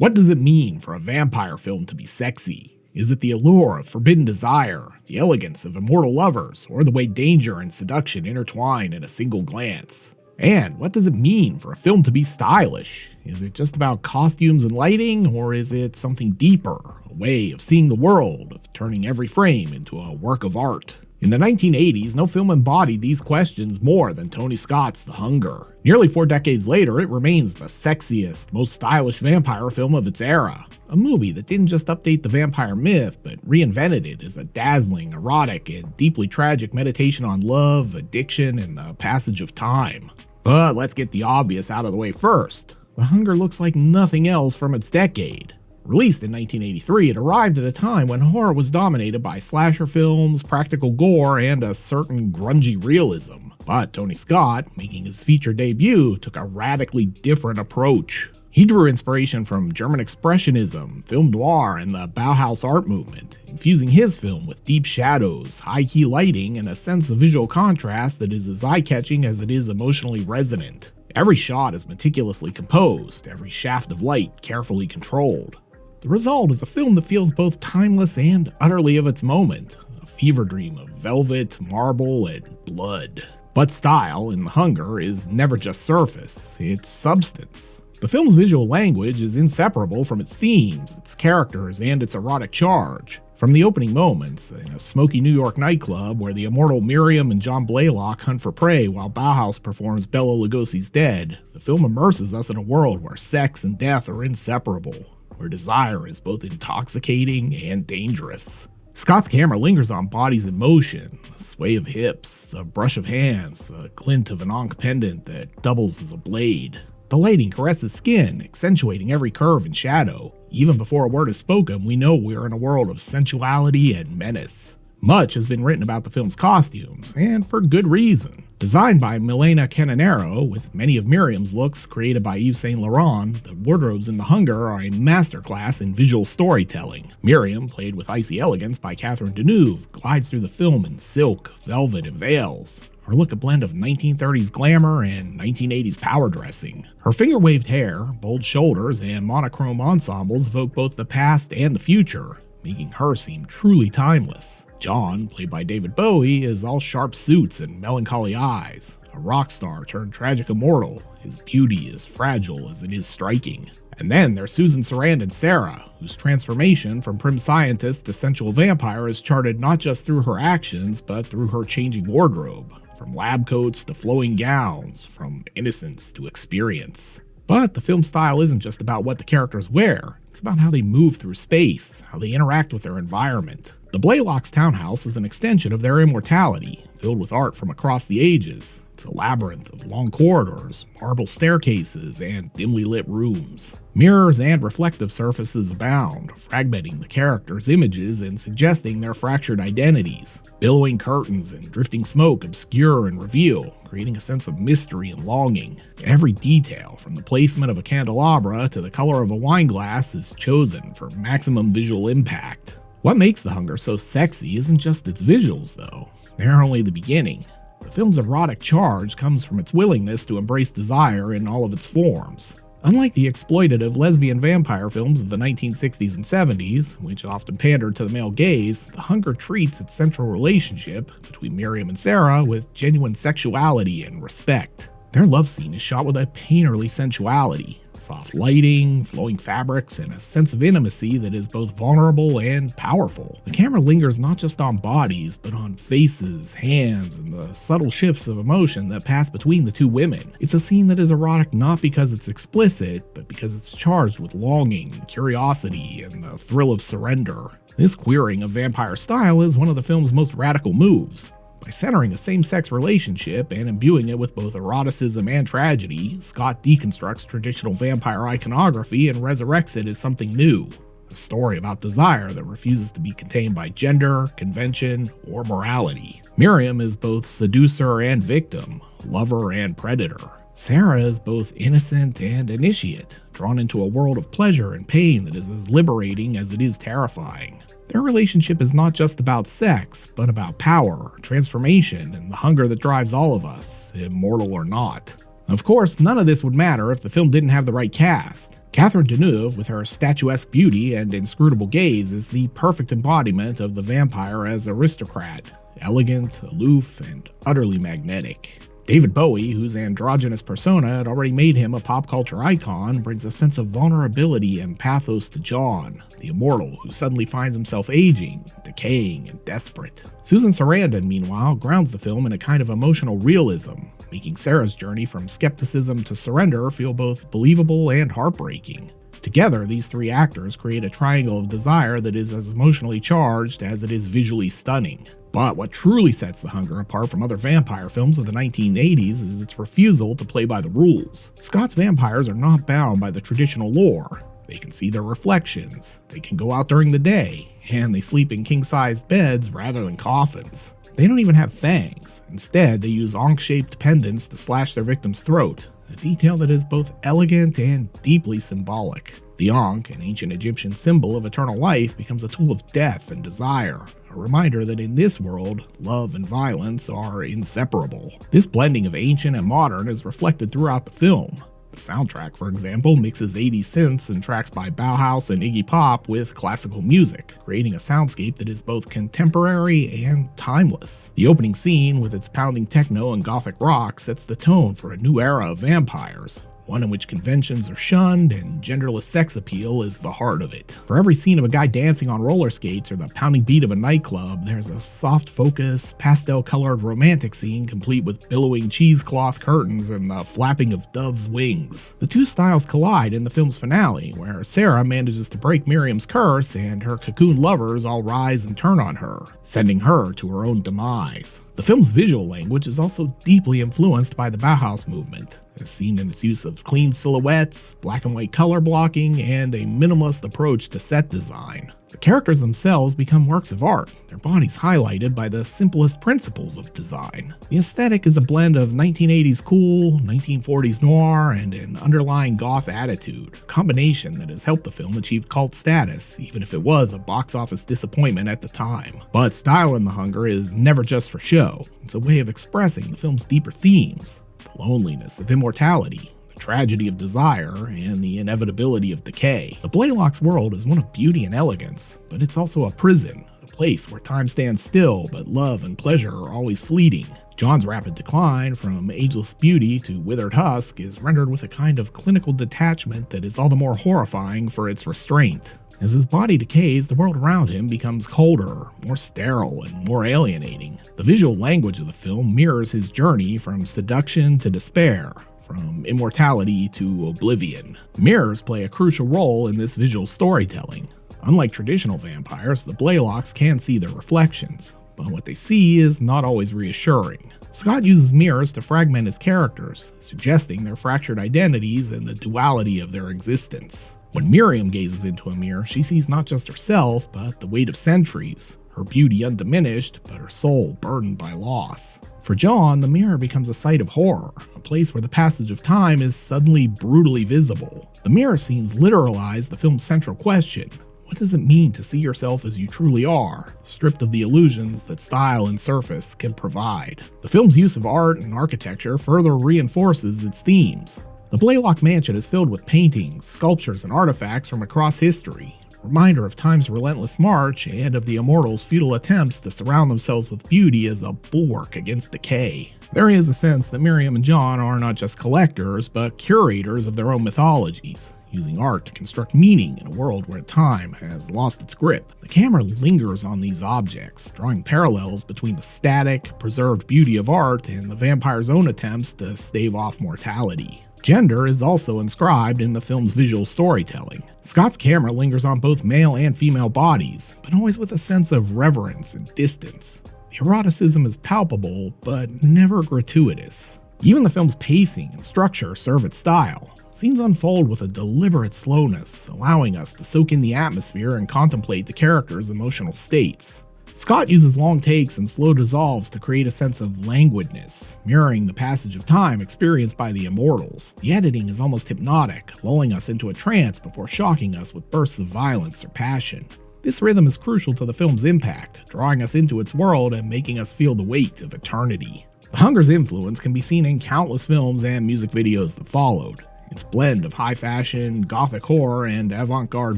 What does it mean for a vampire film to be sexy? Is it the allure of forbidden desire, the elegance of immortal lovers, or the way danger and seduction intertwine in a single glance? And what does it mean for a film to be stylish? Is it just about costumes and lighting, or is it something deeper, a way of seeing the world, of turning every frame into a work of art? In the 1980s, no film embodied these questions more than Tony Scott's The Hunger. Nearly 4 decades later, it remains the sexiest, most stylish vampire film of its era. A movie that didn't just update the vampire myth, but reinvented it as a dazzling, erotic, and deeply tragic meditation on love, addiction, and the passage of time. But let's get the obvious out of the way first. The Hunger looks like nothing else from its decade. Released in 1983, it arrived at a time when horror was dominated by slasher films, practical gore, and a certain grungy realism. But Tony Scott, making his feature debut, took a radically different approach. He drew inspiration from German Expressionism, film noir, and the Bauhaus art movement, infusing his film with deep shadows, high-key lighting, and a sense of visual contrast that is as eye-catching as it is emotionally resonant. Every shot is meticulously composed, every shaft of light carefully controlled. The result is a film that feels both timeless and utterly of its moment, a fever dream of velvet, marble, and blood. But style in The Hunger is never just surface, it's substance. The film's visual language is inseparable from its themes, its characters, and its erotic charge. From the opening moments, in a smoky New York nightclub where the immortal Miriam and John Blaylock hunt for prey while Bauhaus performs Bela Lugosi's Dead, the film immerses us in a world where sex and death are inseparable, where desire is both intoxicating and dangerous. Scott's camera lingers on bodies in motion, the sway of hips, the brush of hands, the glint of an ankh pendant that doubles as a blade. The lighting caresses skin, accentuating every curve and shadow. Even before a word is spoken, we know we're in a world of sensuality and menace. Much has been written about the film's costumes, and for good reason. Designed by Milena Canonero, with many of Miriam's looks created by Yves Saint Laurent, the wardrobes in The Hunger are a masterclass in visual storytelling. Miriam, played with icy elegance by Catherine Deneuve, glides through the film in silk, velvet, and veils. Her look a blend of 1930s glamour and 1980s power dressing. Her finger-waved hair, bold shoulders, and monochrome ensembles evoke both the past and the future, making her seem truly timeless. John, played by David Bowie, is all sharp suits and melancholy eyes. A rock star turned tragic immortal, his beauty is fragile as it is striking. And then there's Susan Sarandon Sarah, whose transformation from prim scientist to sensual vampire is charted not just through her actions, but through her changing wardrobe. From lab coats to flowing gowns, from innocence to experience. But the film style isn't just about what the characters wear, it's about how they move through space, how they interact with their environment. The Blaylocks' townhouse is an extension of their immortality, filled with art from across the ages. It's a labyrinth of long corridors, marble staircases, and dimly lit rooms. Mirrors and reflective surfaces abound, fragmenting the characters' images and suggesting their fractured identities. Billowing curtains and drifting smoke obscure and reveal, creating a sense of mystery and longing. Every detail, from the placement of a candelabra to the color of a wine glass, is chosen for maximum visual impact. What makes The Hunger so sexy isn't just its visuals, though. They're only the beginning. The film's erotic charge comes from its willingness to embrace desire in all of its forms. Unlike the exploitative lesbian vampire films of the 1960s and 70s, which often pandered to the male gaze, The Hunger treats its central relationship between Miriam and Sarah with genuine sexuality and respect. Their love scene is shot with a painterly sensuality, soft lighting, flowing fabrics, and a sense of intimacy that is both vulnerable and powerful. The camera lingers not just on bodies, but on faces, hands, and the subtle shifts of emotion that pass between the two women. It's a scene that is erotic not because it's explicit, but because it's charged with longing, curiosity, and the thrill of surrender. This queering of vampire style is one of the film's most radical moves. By centering a same-sex relationship and imbuing it with both eroticism and tragedy, Scott deconstructs traditional vampire iconography and resurrects it as something new. A story about desire that refuses to be contained by gender, convention, or morality. Miriam is both seducer and victim, lover and predator. Sarah is both innocent and initiate, drawn into a world of pleasure and pain that is as liberating as it is terrifying. Their relationship is not just about sex, but about power, transformation, and the hunger that drives all of us, immortal or not. Of course, none of this would matter if the film didn't have the right cast. Catherine Deneuve, with her statuesque beauty and inscrutable gaze, is the perfect embodiment of the vampire as aristocrat, elegant, aloof, and utterly magnetic. David Bowie, whose androgynous persona had already made him a pop culture icon, brings a sense of vulnerability and pathos to John, the immortal who suddenly finds himself aging, decaying, and desperate. Susan Sarandon, meanwhile, grounds the film in a kind of emotional realism, making Sarah's journey from skepticism to surrender feel both believable and heartbreaking. Together, these three actors create a triangle of desire that is as emotionally charged as it is visually stunning. But what truly sets The Hunger apart from other vampire films of the 1980s is its refusal to play by the rules. Scott's vampires are not bound by the traditional lore. They can see their reflections, they can go out during the day, and they sleep in king-sized beds rather than coffins. They don't even have fangs. Instead, they use ankh-shaped pendants to slash their victim's throat, a detail that is both elegant and deeply symbolic. The ankh, an ancient Egyptian symbol of eternal life, becomes a tool of death and desire, a reminder that in this world, love and violence are inseparable. This blending of ancient and modern is reflected throughout the film. The soundtrack, for example, mixes 80s synths and tracks by Bauhaus and Iggy Pop with classical music, creating a soundscape that is both contemporary and timeless. The opening scene, with its pounding techno and gothic rock, sets the tone for a new era of vampires, one in which conventions are shunned and genderless sex appeal is the heart of it. For every scene of a guy dancing on roller skates or the pounding beat of a nightclub, there's a soft focus, pastel-colored romantic scene complete with billowing cheesecloth curtains and the flapping of doves' wings. The two styles collide in the film's finale, where Sarah manages to break Miriam's curse and her cocoon lovers all rise and turn on her, sending her to her own demise. The film's visual language is also deeply influenced by the Bauhaus movement, as seen in its use of clean silhouettes, black and white color blocking, and a minimalist approach to set design. The characters themselves become works of art, their bodies highlighted by the simplest principles of design. The aesthetic is a blend of 1980s cool, 1940s noir, and an underlying goth attitude, a combination that has helped the film achieve cult status, even if it was a box office disappointment at the time. But style in The Hunger is never just for show. It's a way of expressing the film's deeper themes, the loneliness of immortality, tragedy of desire, and the inevitability of decay. The Blaylock's world is one of beauty and elegance, but it's also a prison, a place where time stands still, but love and pleasure are always fleeting. John's rapid decline from ageless beauty to withered husk is rendered with a kind of clinical detachment that is all the more horrifying for its restraint. As his body decays, the world around him becomes colder, more sterile, and more alienating. The visual language of the film mirrors his journey from seduction to despair, from immortality to oblivion. Mirrors play a crucial role in this visual storytelling. Unlike traditional vampires, the Blaylocks can see their reflections, but what they see is not always reassuring. Scott uses mirrors to fragment his characters, suggesting their fractured identities and the duality of their existence. When Miriam gazes into a mirror, she sees not just herself, but the weight of centuries, her beauty undiminished, but her soul burdened by loss. For John, the mirror becomes a site of horror, a place where the passage of time is suddenly brutally visible. The mirror scenes literalize the film's central question: what does it mean to see yourself as you truly are, stripped of the illusions that style and surface can provide? The film's use of art and architecture further reinforces its themes. The Blaylock Mansion is filled with paintings, sculptures, and artifacts from across history, a reminder of time's relentless march and of the immortals' futile attempts to surround themselves with beauty as a bulwark against decay. There is a sense that Miriam and John are not just collectors, but curators of their own mythologies, using art to construct meaning in a world where time has lost its grip. The camera lingers on these objects, drawing parallels between the static, preserved beauty of art and the vampire's own attempts to stave off mortality. Gender is also inscribed in the film's visual storytelling. Scott's camera lingers on both male and female bodies, but always with a sense of reverence and distance. The eroticism is palpable, but never gratuitous. Even the film's pacing and structure serve its style. Scenes unfold with a deliberate slowness, allowing us to soak in the atmosphere and contemplate the characters' emotional states. Scott uses long takes and slow dissolves to create a sense of languidness, mirroring the passage of time experienced by the immortals. The editing is almost hypnotic, lulling us into a trance before shocking us with bursts of violence or passion. This rhythm is crucial to the film's impact, drawing us into its world and making us feel the weight of eternity. The Hunger's influence can be seen in countless films and music videos that followed. Its blend of high fashion, gothic horror, and avant-garde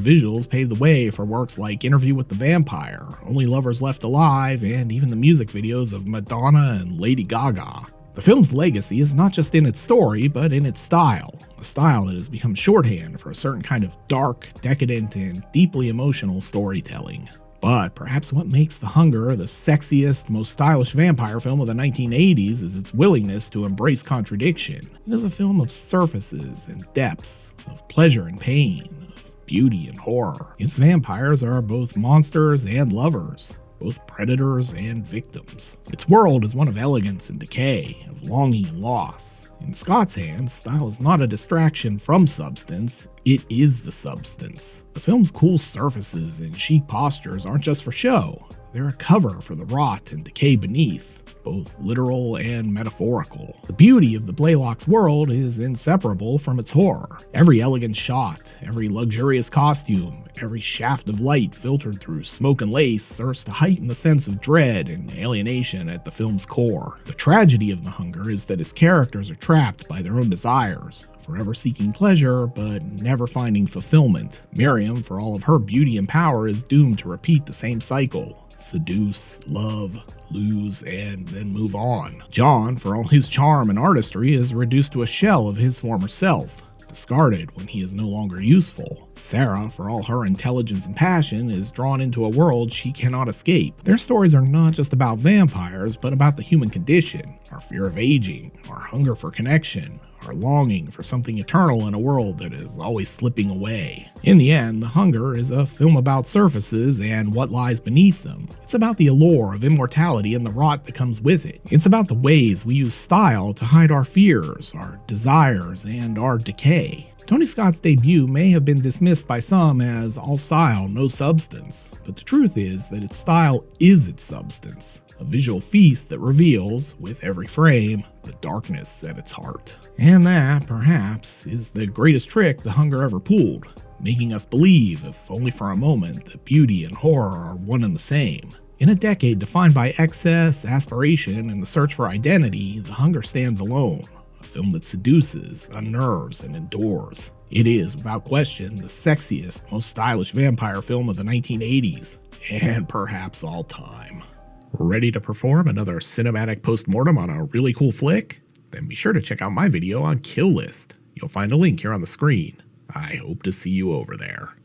visuals paved the way for works like Interview with the Vampire, Only Lovers Left Alive, and even the music videos of Madonna and Lady Gaga. The film's legacy is not just in its story, but in its style. A style that has become shorthand for a certain kind of dark, decadent, and deeply emotional storytelling. But perhaps what makes The Hunger the sexiest, most stylish vampire film of the 1980s is its willingness to embrace contradiction. It is a film of surfaces and depths, of pleasure and pain, of beauty and horror. Its vampires are both monsters and lovers, both predators and victims. Its world is one of elegance and decay, of longing and loss. In Scott's hands, style is not a distraction from substance, it is the substance. The film's cool surfaces and chic postures aren't just for show, they're a cover for the rot and decay beneath, both literal and metaphorical. The beauty of the Blaylock's world is inseparable from its horror. Every elegant shot, every luxurious costume, every shaft of light filtered through smoke and lace serves to heighten the sense of dread and alienation at the film's core. The tragedy of The Hunger is that its characters are trapped by their own desires, forever seeking pleasure, but never finding fulfillment. Miriam, for all of her beauty and power, is doomed to repeat the same cycle. Seduce, love, lose, and then move on. John, for all his charm and artistry, is reduced to a shell of his former self, discarded when he is no longer useful. Sarah, for all her intelligence and passion, is drawn into a world she cannot escape. Their stories are not just about vampires, but about the human condition, our fear of aging, our hunger for connection, our longing for something eternal in a world that is always slipping away. In the end, The Hunger is a film about surfaces and what lies beneath them. It's about the allure of immortality and the rot that comes with it. It's about the ways we use style to hide our fears, our desires, and our decay. Tony Scott's debut may have been dismissed by some as all style, no substance, but the truth is that its style is its substance. A visual feast that reveals, with every frame, the darkness at its heart. And that, perhaps, is the greatest trick The Hunger ever pulled, making us believe, if only for a moment, that beauty and horror are one and the same. In a decade defined by excess, aspiration, and the search for identity, The Hunger stands alone, a film that seduces, unnerves, and endures. It is, without question, the sexiest, most stylish vampire film of the 1980s, and perhaps all time. Ready to perform another cinematic postmortem on a really cool flick? Then be sure to check out my video on Kill List. You'll find a link here on the screen. I hope to see you over there.